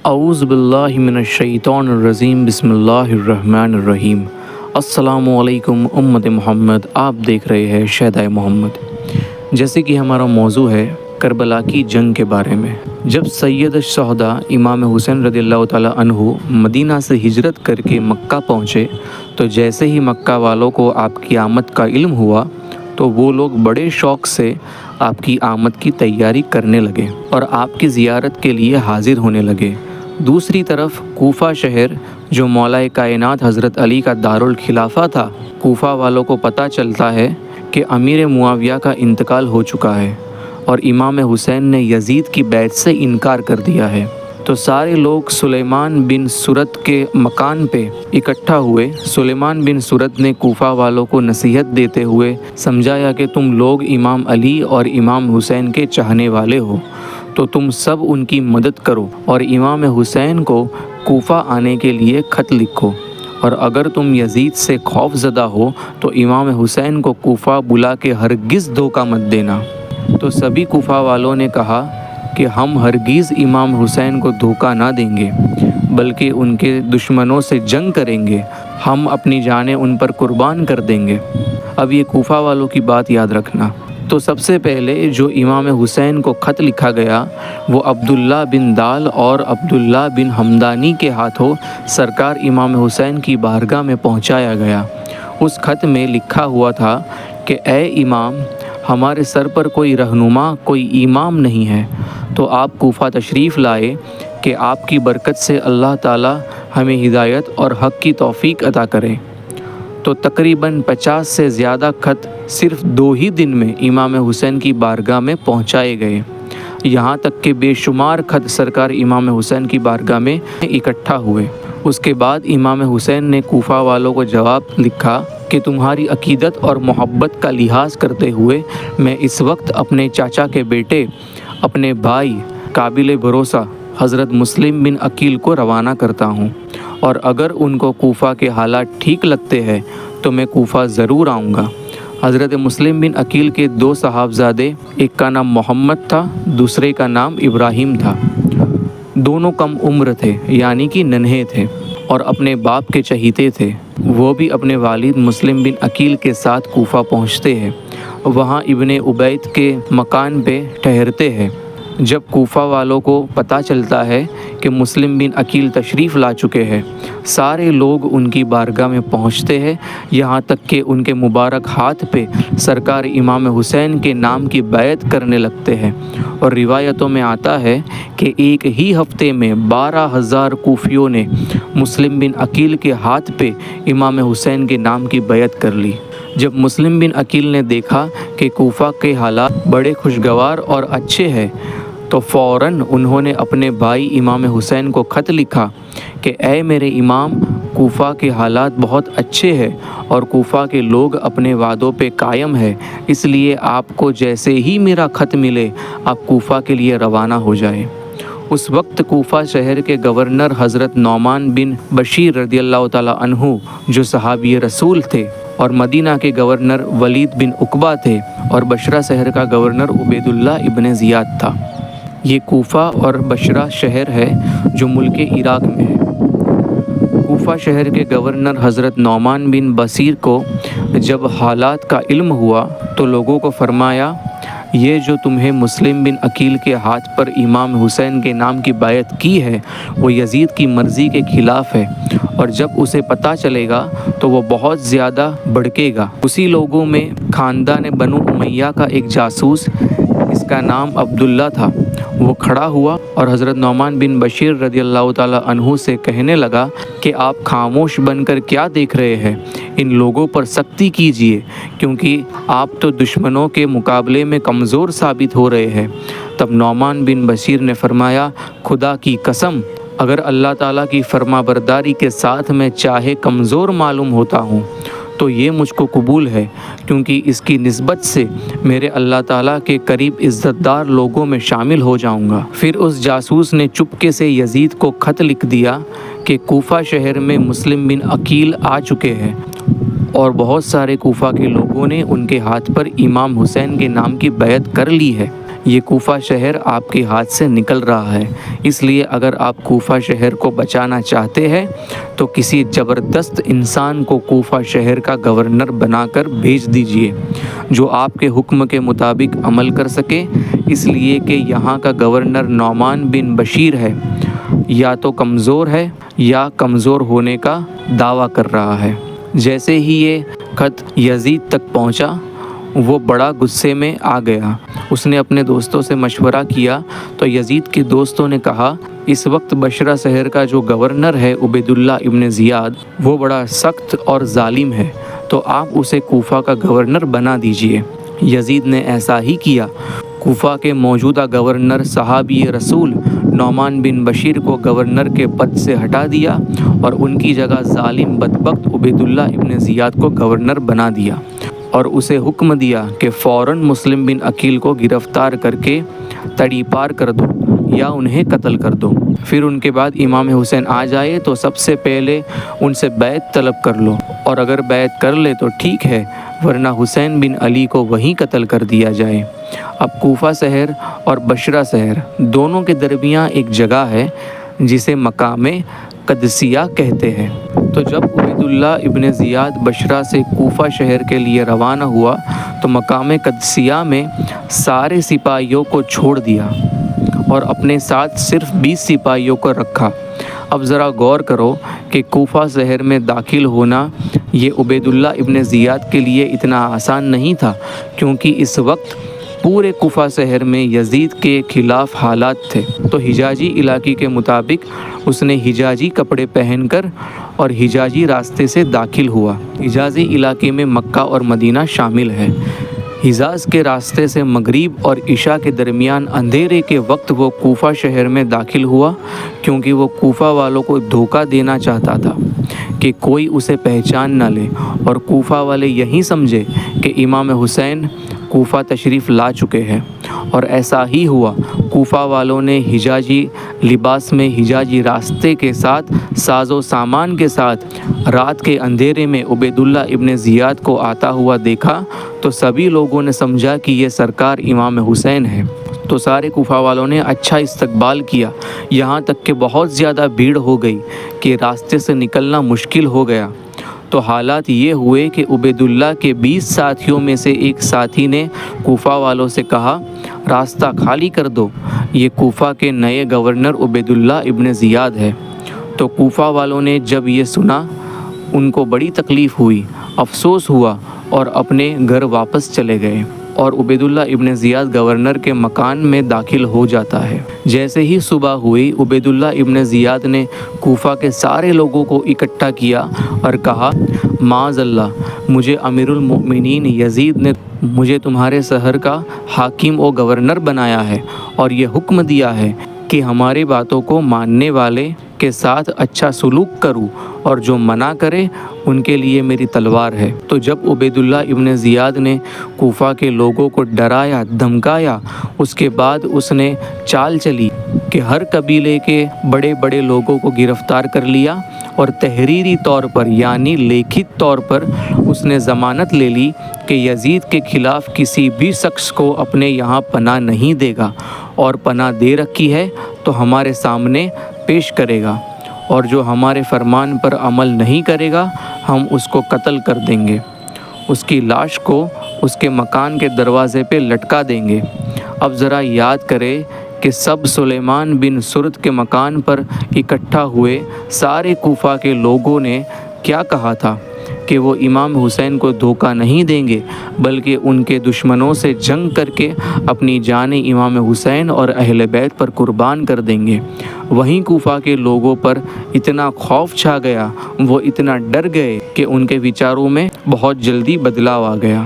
اعوذ باللہ من الشیطان الرجیم، بسم اللہ الرحمن الرحیم۔ السلام علیکم امت محمد، آپ دیکھ رہے ہیں شہدائے محمد۔ جیسے کہ ہمارا موضوع ہے کربلا کی جنگ کے بارے میں۔ جب سید الشہداء امام حسین رضی اللہ تعالیٰ عنہ مدینہ سے ہجرت کر کے مکہ پہنچے تو جیسے ہی مکہ والوں کو آپ کی آمد کا علم ہوا تو وہ لوگ بڑے شوق سے آپ کی آمد کی تیاری کرنے لگے اور آپ کی زیارت کے لیے حاضر ہونے لگے۔ دوسری طرف کوفہ شہر جو مولا کائنات حضرت علی کا دارالخلافہ تھا، کوفہ والوں کو پتہ چلتا ہے کہ امیر معاویہ کا انتقال ہو چکا ہے اور امام حسین نے یزید کی بیعت سے انکار کر دیا ہے، تو سارے لوگ سلیمان بن سرد کے مکان پہ اکٹھا ہوئے۔ سلیمان بن سرد نے کوفہ والوں کو نصیحت دیتے ہوئے سمجھایا کہ تم لوگ امام علی اور امام حسین کے چاہنے والے ہو تو تم سب ان کی مدد کرو اور امام حسین کو کوفہ آنے کے لیے خط لکھو، اور اگر تم یزید سے خوف زدہ ہو تو امام حسین کو کوفہ بلا کے ہرگز دھوکہ مت دینا۔ تو سبھی کوفہ والوں نے کہا کہ ہم ہرگز امام حسین کو دھوکہ نہ دیں گے بلکہ ان کے دشمنوں سے جنگ کریں گے، ہم اپنی جانیں ان پر قربان کر دیں گے۔ اب یہ کوفہ والوں کی بات یاد رکھنا۔ تو سب سے پہلے جو امام حسین کو خط لکھا گیا وہ عبداللہ بن دال اور عبداللہ بن حمدانی کے ہاتھوں سرکار امام حسین کی بارگاہ میں پہنچایا گیا۔ اس خط میں لکھا ہوا تھا کہ اے امام، ہمارے سر پر کوئی رہنما، کوئی امام نہیں ہے، تو آپ کوفہ تشریف لائے کہ آپ کی برکت سے اللہ تعالی ہمیں ہدایت اور حق کی توفیق عطا کرے۔ تو تقریباً 50 سے زیادہ خط صرف 2 ہی دن میں امام حسین کی بارگاہ میں پہنچائے گئے، یہاں تک کہ بے شمار خط سرکار امام حسین کی بارگاہ میں اکٹھا ہوئے۔ اس کے بعد امام حسین نے کوفہ والوں کو جواب لکھا کہ تمہاری عقیدت اور محبت کا لحاظ کرتے ہوئے میں اس وقت اپنے چاچا کے بیٹے، اپنے بھائی قابل بھروسہ حضرت مسلم بن عقیل کو روانہ کرتا ہوں، اور اگر ان کو کوفہ کے حالات ٹھیک لگتے ہیں تو میں کوفہ ضرور آؤں گا۔ حضرت مسلم بن عقیل کے 2 صاحبزادے، ایک کا نام محمد تھا، دوسرے کا نام ابراہیم تھا۔ دونوں کم عمر تھے، یعنی کہ ننھے تھے اور اپنے باپ کے چہیتے تھے۔ وہ بھی اپنے والد مسلم بن عقیل کے ساتھ کوفہ پہنچتے ہیں، وہاں ابن عبید کے مکان پہ ٹھہرتے ہیں۔ جب کوفہ والوں کو پتہ چلتا ہے کہ مسلم بن عقیل تشریف لا چکے ہیں، سارے لوگ ان کی بارگاہ میں پہنچتے ہیں، یہاں تک کہ ان کے مبارک ہاتھ پہ سرکار امام حسین کے نام کی بیعت کرنے لگتے ہیں، اور روایتوں میں آتا ہے کہ ایک ہی ہفتے میں 12,000 کوفیوں نے مسلم بن عقیل کے ہاتھ پہ امام حسین کے نام کی بیعت کر لی۔ جب مسلم بن عقیل نے دیکھا کہ کوفہ کے حالات بڑے خوشگوار اور اچھے ہیں تو فوراً انہوں نے اپنے بھائی امام حسین کو خط لکھا کہ اے میرے امام، کوفہ کے حالات بہت اچھے ہیں اور کوفہ کے لوگ اپنے وعدوں پہ قائم ہیں، اس لیے آپ کو جیسے ہی میرا خط ملے آپ کوفہ کے لیے روانہ ہو جائیں۔ اس وقت کوفہ شہر کے گورنر حضرت نعمان بن بشیر رضی اللہ تعالیٰ عنہ جو صحابی رسول تھے، اور مدینہ کے گورنر ولید بن عقبہ تھے، اور بصرہ شہر کا گورنر عبید اللہ ابن زیاد تھا۔ یہ کوفہ اور بصرہ شہر ہے جو ملک عراق میں ہے۔ کوفہ شہر کے گورنر حضرت نعمان بن بشیر کو جب حالات کا علم ہوا تو لوگوں کو فرمایا، یہ جو تمہیں مسلم بن عقیل کے ہاتھ پر امام حسین کے نام کی بیعت کی ہے وہ یزید کی مرضی کے خلاف ہے، اور جب اسے پتہ چلے گا تو وہ بہت زیادہ بھڑکے گا۔ اسی لوگوں میں خاندان بنو امیہ کا ایک جاسوس، اس کا نام عبداللہ تھا، وہ کھڑا ہوا اور حضرت نعمان بن بشیر رضی اللہ تعالیٰ عنہ سے کہنے لگا کہ آپ خاموش بن کر کیا دیکھ رہے ہیں، ان لوگوں پر سختی کیجیے کیونکہ آپ تو دشمنوں کے مقابلے میں کمزور ثابت ہو رہے ہیں۔ تب نعمان بن بشیر نے فرمایا، خدا کی قسم، اگر اللہ تعالیٰ کی فرما برداری کے ساتھ میں چاہے کمزور معلوم ہوتا ہوں تو یہ مجھ کو قبول ہے، کیونکہ اس کی نسبت سے میرے اللہ تعالیٰ کے قریب عزت دار لوگوں میں شامل ہو جاؤں گا۔ پھر اس جاسوس نے چپکے سے یزید کو خط لکھ دیا کہ کوفہ شہر میں مسلم بن عقیل آ چکے ہیں، اور بہت سارے کوفہ کے لوگوں نے ان کے ہاتھ پر امام حسین کے نام کی بیعت کر لی ہے۔ یہ کوفہ شہر آپ کے ہاتھ سے نکل رہا ہے، اس لیے اگر آپ کوفہ شہر کو بچانا چاہتے ہیں تو کسی زبردست انسان کو کوفہ شہر کا گورنر بنا کر بھیج دیجئے جو آپ کے حکم کے مطابق عمل کر سکے، اس لیے کہ یہاں کا گورنر نعمان بن بشیر ہے، یا تو کمزور ہے یا کمزور ہونے کا دعویٰ کر رہا ہے۔ جیسے ہی یہ خط یزید تک پہنچا وہ بڑا غصے میں آ گیا۔ اس نے اپنے دوستوں سے مشورہ کیا تو یزید کے دوستوں نے کہا، اس وقت بصرہ شہر کا جو گورنر ہے عبیداللہ ابن زیاد، وہ بڑا سخت اور ظالم ہے، تو آپ اسے کوفہ کا گورنر بنا دیجئے۔ یزید نے ایسا ہی کیا۔ کوفہ کے موجودہ گورنر صحابی رسول نعمان بن بشیر کو گورنر کے پد سے ہٹا دیا اور ان کی جگہ ظالم بدبخت عبیداللہ ابن زیاد کو گورنر بنا دیا، اور اسے حکم دیا کہ فوراً مسلم بن عقیل کو گرفتار کر کے تڑی پار کر دو یا انہیں قتل کر دو۔ پھر ان کے بعد امام حسین آ جائے تو سب سے پہلے ان سے بیعت طلب کر لو، اور اگر بیعت کر لے تو ٹھیک ہے، ورنہ حسین بن علی کو وہیں قتل کر دیا جائے۔ اب کوفہ شہر اور بصرہ شہر دونوں کے درمیان ایک جگہ ہے جسے مقام قدسیہ کہتے ہیں۔ تو جب عبیداللہ ابن زیاد بصرہ سے کوفہ شہر کے لیے روانہ ہوا تو مقام قدسیہ میں سارے سپاہیوں کو چھوڑ دیا اور اپنے ساتھ صرف 20 سپاہیوں کو رکھا۔ اب ذرا غور کرو کہ کوفہ شہر میں داخل ہونا یہ عبیداللہ ابن زیاد کے لیے اتنا آسان نہیں تھا، کیونکہ اس وقت پورے کوفہ شہر میں یزید کے خلاف حالات تھے۔ تو حجازی علاقے کے مطابق اس نے حجازی کپڑے پہن کر اور حجازی راستے سے داخل ہوا۔ حجازی علاقے میں مکہ اور مدینہ شامل ہے۔ حجاز کے راستے سے مغرب اور عشاء کے درمیان اندھیرے کے وقت وہ کوفہ شہر میں داخل ہوا، کیونکہ وہ کوفہ والوں کو دھوکہ دینا چاہتا تھا کہ کوئی اسے پہچان نہ لے اور کوفہ والے یہی سمجھے کہ امام حسین کوفہ تشریف لا چکے ہیں، اور ایسا ہی ہوا۔ کوفہ والوں نے حجازی لباس میں حجازی راستے کے ساتھ ساز و سامان کے ساتھ رات کے اندھیرے میں عبیداللہ ابن زیاد کو آتا ہوا دیکھا تو سبھی لوگوں نے سمجھا کہ یہ سرکار امام حسین ہے، تو سارے کوفہ والوں نے اچھا استقبال کیا، یہاں تک کہ بہت زیادہ بھیڑ ہو گئی کہ راستے سے نکلنا مشکل ہو گیا۔ تو حالات یہ ہوئے کہ عبیداللہ کے 20 ساتھیوں میں سے ایک ساتھی نے کوفہ والوں سے کہا، راستہ خالی کر دو، یہ کوفہ کے نئے گورنر عبیداللہ ابن زیاد ہے۔ تو کوفہ والوں نے جب یہ سنا ان کو بڑی تکلیف ہوئی، افسوس ہوا اور اپنے گھر واپس چلے گئے، اور عبیداللہ ابن زیاد گورنر کے مکان میں داخل ہو جاتا ہے۔ جیسے ہی صبح ہوئی عبیداللہ ابن زیاد نے کوفہ کے سارے لوگوں کو اکٹھا کیا اور کہا، معاذ اللہ، مجھے امیر المؤمنین یزید نے مجھے تمہارے شہر کا حاکم و گورنر بنایا ہے اور یہ حکم دیا ہے کہ ہماری باتوں کو ماننے والے کے ساتھ اچھا سلوک کروں اور جو منع کرے ان کے لیے میری تلوار ہے۔ تو جب عبیداللہ ابن زیاد نے کوفہ کے لوگوں کو ڈرایا دھمکایا، اس کے بعد اس نے چال چلی کہ ہر قبیلے کے بڑے بڑے لوگوں کو گرفتار کر لیا اور تحریری طور پر یعنی لکھت طور پر اس نے ضمانت لے لی کہ یزید کے خلاف کسی بھی شخص کو اپنے یہاں پناہ نہیں دے گا، اور پناہ دے رکھی ہے تو ہمارے سامنے پیش کرے گا، اور جو ہمارے فرمان پر عمل نہیں کرے گا ہم اس کو قتل کر دیں گے، اس کی لاش کو اس کے مکان کے دروازے پہ لٹکا دیں گے۔ اب ذرا یاد کرے کہ سب سلیمان بن سرد کے مکان پر اکٹھا ہوئے سارے کوفہ کے لوگوں نے کیا کہا تھا کہ وہ امام حسین کو دھوکہ نہیں دیں گے، بلکہ ان کے دشمنوں سے جنگ کر کے اپنی جان امام حسین اور اہل بیت پر قربان کر دیں گے۔ وہیں کوفہ کے لوگوں پر اتنا خوف چھا گیا، وہ اتنا ڈر گئے کہ ان کے وچاروں میں بہت جلدی بدلاؤ آ گیا۔